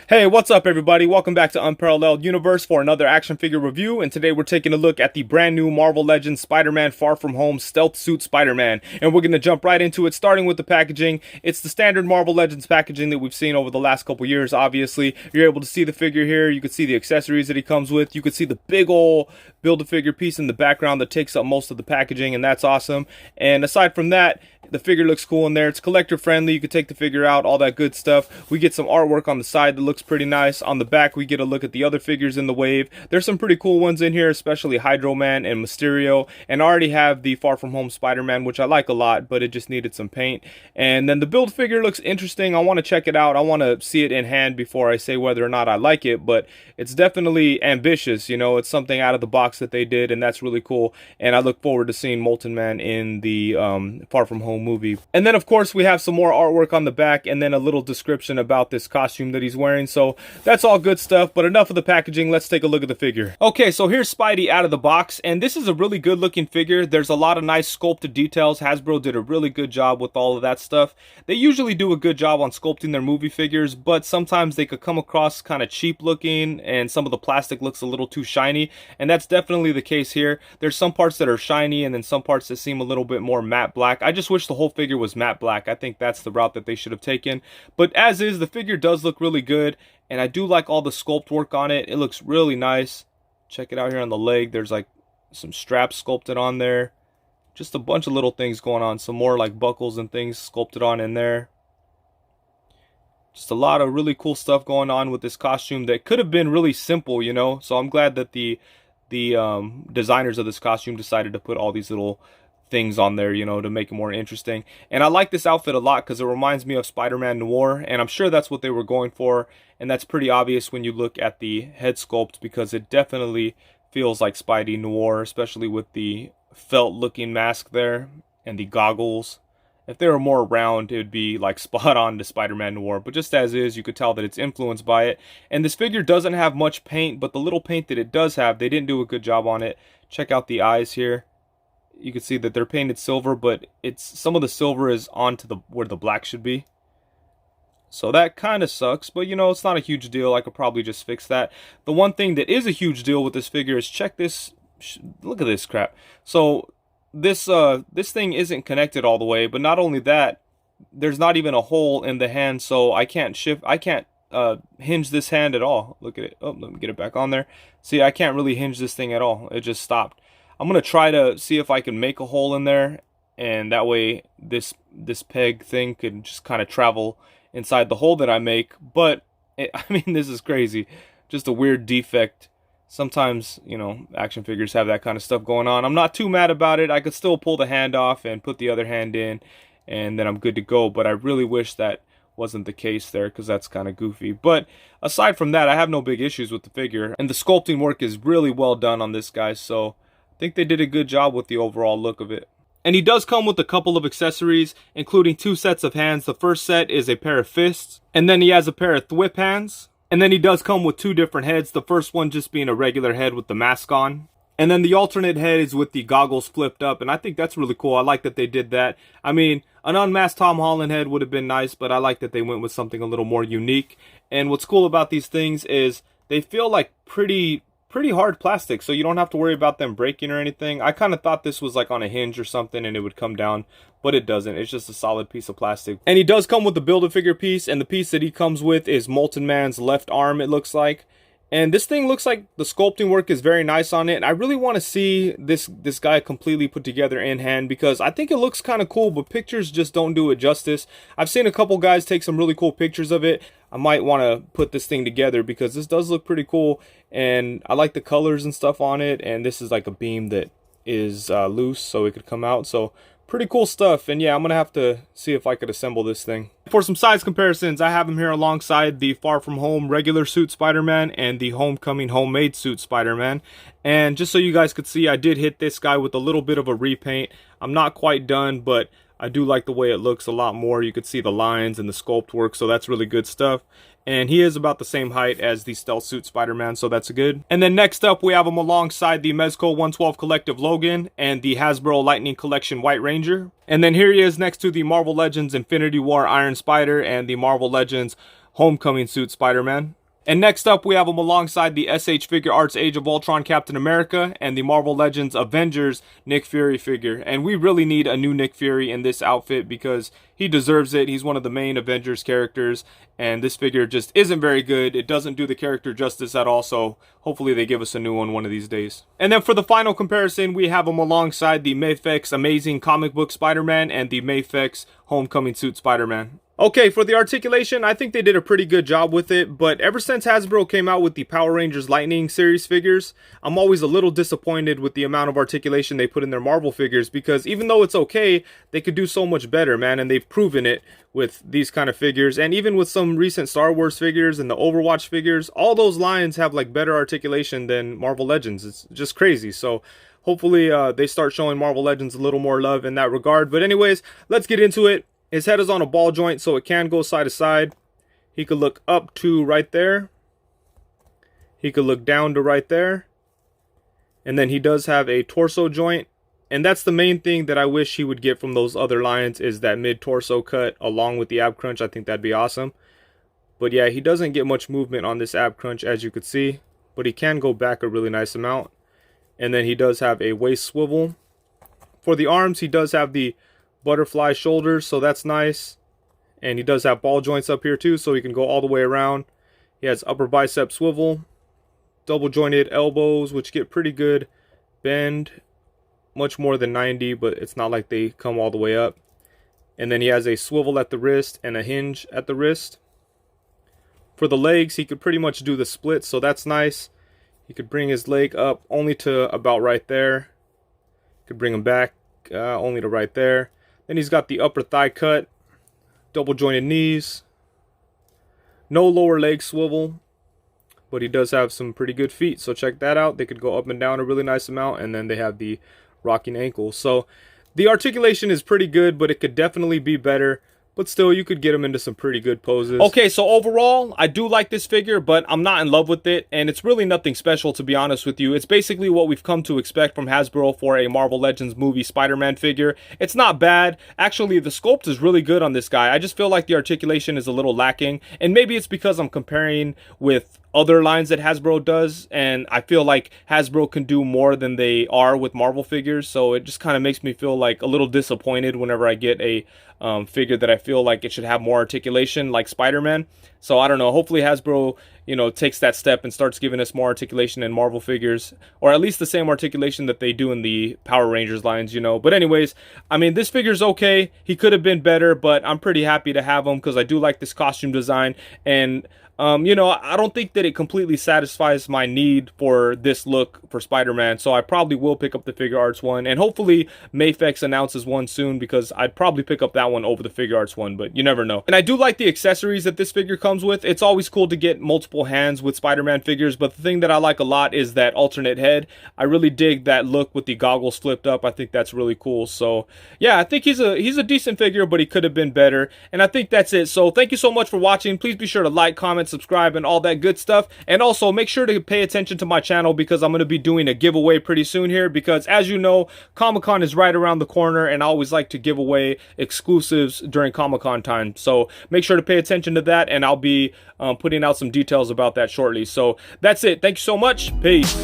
Hey, what's up everybody? Welcome back to Unparalleled Universe for another action figure review, and today we're taking a look at the brand new Marvel Legends Spider-Man Far From Home Stealth Suit Spider-Man, and we're going to jump right into it, starting with the packaging. It's the standard Marvel Legends packaging that we've seen over the last couple years. Obviously, you're able to see the figure here, you can see the accessories that he comes with, you can see the big ol' Build-A-Figure piece in the background that takes up most of the packaging, and that's awesome. And aside from that, the figure looks cool in there. It's collector friendly. You can take the figure out, all that good stuff. We get some artwork on the side that looks pretty nice. On the back, we get a look at the other figures in the wave. There's some pretty cool ones in here, especially Hydro Man and Mysterio. And I already have the Far From Home Spider-Man, which I like a lot, but it just needed some paint. And then the build figure looks interesting. I want to check it out. I want to see it in hand before I say whether or not I like it, but it's definitely ambitious. You know, it's something out of the box that they did, and that's really cool. And I look forward to seeing Molten Man in the Far From Home movie. And then of course we have some more artwork on the back and then a little description about this costume that he's wearing. So that's all good stuff, but enough of the packaging. Let's take a look at the figure. Okay, so here's Spidey out of the box, and this is a really good looking figure. There's a lot of nice sculpted details. Hasbro did a really good job with all of that stuff. They usually do a good job on sculpting their movie figures, but sometimes they could come across kind of cheap looking and some of the plastic looks a little too shiny, and that's definitely the case here. There's some parts that are shiny and then some parts that seem a little bit more matte black. I just wish the whole figure was matte black. I think that's the route that they should have taken, but as is, the figure does look really good, and I do like all the sculpt work on it. It looks really nice. Check it out here on the leg. There's like some straps sculpted on there, just a bunch of little things going on, some more like buckles and things sculpted on in there. Just a lot of really cool stuff going on with this costume that could have been really simple, you know. So I'm glad that the designers of this costume decided to put all these little things on there, you know, to make it more interesting. And I like this outfit a lot because it reminds me of Spider-Man Noir, and I'm sure that's what they were going for, and that's pretty obvious when you look at the head sculpt, because it definitely feels like Spidey Noir, especially with the felt looking mask there and the goggles. If they were more round, it would be like spot on to Spider-Man Noir, but just as is, you could tell that it's influenced by it. And this figure doesn't have much paint, but the little paint that it does have, they didn't do a good job on it. Check out the eyes here. You can see that they're painted silver, but it's some of the silver is onto the where the black should be. So that kind of sucks, but you know, it's not a huge deal. I could probably just fix that. The one thing that is a huge deal with this figure is check this. Look at this crap. So this thing isn't connected all the way, but not only that, there's not even a hole in the hand, so I can't hinge this hand at all. Look at it. Oh, let me get it back on there. See, I can't really hinge this thing at all. It just stopped. I'm going to try to see if I can make a hole in there, and that way this peg thing could just kind of travel inside the hole that I make. But I mean, this is crazy. Just a weird defect. Sometimes, you know, action figures have that kind of stuff going on. I'm not too mad about it. I could still pull the hand off and put the other hand in, and then I'm good to go. But I really wish that wasn't the case there, because that's kind of goofy. But aside from that, I have no big issues with the figure, and the sculpting work is really well done on this guy, so I think they did a good job with the overall look of it. And he does come with a couple of accessories, including 2 sets of hands. The first set is a pair of fists, and then he has a pair of thwip hands. And then he does come with 2 different heads, the first one just being a regular head with the mask on. And then the alternate head is with the goggles flipped up, and I think that's really cool. I like that they did that. I mean, an unmasked Tom Holland head would have been nice, but I like that they went with something a little more unique. And what's cool about these things is they feel like pretty hard plastic, so you don't have to worry about them breaking or anything. I kind of thought this was like on a hinge or something and it would come down, but it doesn't. It's just a solid piece of plastic. And he does come with the Build-A-Figure piece, and the piece that he comes with is Molten Man's left arm, it looks like. And this thing looks like the sculpting work is very nice on it. And I really want to see this guy completely put together in hand, because I think it looks kind of cool, but pictures just don't do it justice. I've seen a couple guys take some really cool pictures of it. I might want to put this thing together because this does look pretty cool, and I like the colors and stuff on it. And this is like a beam that is loose, so it could come out. So pretty cool stuff. And yeah, I'm gonna have to see if I could assemble this thing. For some size comparisons, I have him here alongside the Far From Home regular suit Spider-Man and the Homecoming homemade suit Spider-Man. And just so you guys could see, I did hit this guy with a little bit of a repaint. I'm not quite done, but I do like the way it looks a lot more. You could see the lines and the sculpt work, so that's really good stuff. And he is about the same height as the Stealth Suit Spider-Man, so that's good. And then next up, we have him alongside the Mezco 112 Collective Logan and the Hasbro Lightning Collection White Ranger. And then here he is next to the Marvel Legends Infinity War Iron Spider and the Marvel Legends Homecoming suit Spider-Man. And next up, we have him alongside the SH Figure Arts Age of Ultron Captain America and the Marvel Legends Avengers Nick Fury figure. And we really need a new Nick Fury in this outfit because he deserves it. He's one of the main Avengers characters, and this figure just isn't very good. It doesn't do the character justice at all, so hopefully they give us a new one of these days. And then for the final comparison, we have him alongside the Mafex Amazing Comic Book Spider-Man and the Mafex Homecoming Suit Spider-Man. Okay, for the articulation, I think they did a pretty good job with it, but ever since Hasbro came out with the Power Rangers Lightning series figures, I'm always a little disappointed with the amount of articulation they put in their Marvel figures, because even though it's okay, they could do so much better, man, and they've proven it with these kind of figures. And even with some recent Star Wars figures and the Overwatch figures, all those lines have like better articulation than Marvel Legends. It's just crazy. So hopefully they start showing Marvel Legends a little more love in that regard. But anyways, let's get into it. His head is on a ball joint, so it can go side to side. He could look up to right there. He could look down to right there. And then he does have a torso joint. And that's the main thing that I wish he would get from those other lines, is that mid-torso cut along with the ab crunch. I think that'd be awesome. But yeah, he doesn't get much movement on this ab crunch, as you could see. But he can go back a really nice amount. And then he does have a waist swivel. For the arms, he does have the butterfly shoulders, so that's nice. And he does have ball joints up here too, so he can go all the way around. He has upper bicep swivel, double jointed elbows, which get pretty good bend, much more than 90, but it's not like they come all the way up. And then he has a swivel at the wrist and a hinge at the wrist. For the legs, he could pretty much do the split, so that's nice. He could bring his leg up only to about right there. Could bring him back only to right there. Then he's got the upper thigh cut, double jointed knees, no lower leg swivel, but he does have some pretty good feet, so check that out. They could go up and down a really nice amount, and then they have the rocking ankles. So the articulation is pretty good, but it could definitely be better. But still, you could get him into some pretty good poses. Okay, so overall, I do like this figure, but I'm not in love with it. And it's really nothing special, to be honest with you. It's basically what we've come to expect from Hasbro for a Marvel Legends movie Spider-Man figure. It's not bad. Actually, the sculpt is really good on this guy. I just feel like the articulation is a little lacking. And maybe it's because I'm comparing with other lines that Hasbro does, and I feel like Hasbro can do more than they are with Marvel figures, so it just kind of makes me feel like a little disappointed whenever I get a figure that I feel like it should have more articulation, like Spider-Man. So I don't know, hopefully Hasbro, you know, takes that step and starts giving us more articulation in Marvel figures, or at least the same articulation that they do in the Power Rangers lines, you know. But anyways, I mean, this figure's okay. He could have been better, but I'm pretty happy to have him because I do like this costume design. And you know, I don't think that it completely satisfies my need for this look for Spider-Man, so I probably will pick up the Figure Arts one, and hopefully Mafex announces one soon, because I'd probably pick up that one over the Figure Arts one, but you never know. And I do like the accessories that this figure comes with. It's always cool to get multiple hands with Spider-Man figures, but the thing that I like a lot is that alternate head. I really dig that look with the goggles flipped up. I think that's really cool. So yeah, I think he's a decent figure, but he could have been better. And I think that's it. So thank you so much for watching. Please be sure to like, comment, subscribe, and all that good stuff. And also make sure to pay attention to my channel, because I'm going to be doing a giveaway pretty soon here, because as you know, Comic-Con is right around the corner, and I always like to give away exclusives during Comic-Con time. So make sure to pay attention to that, and I'll be putting out some details about that shortly. So that's it. Thank you so much. Peace.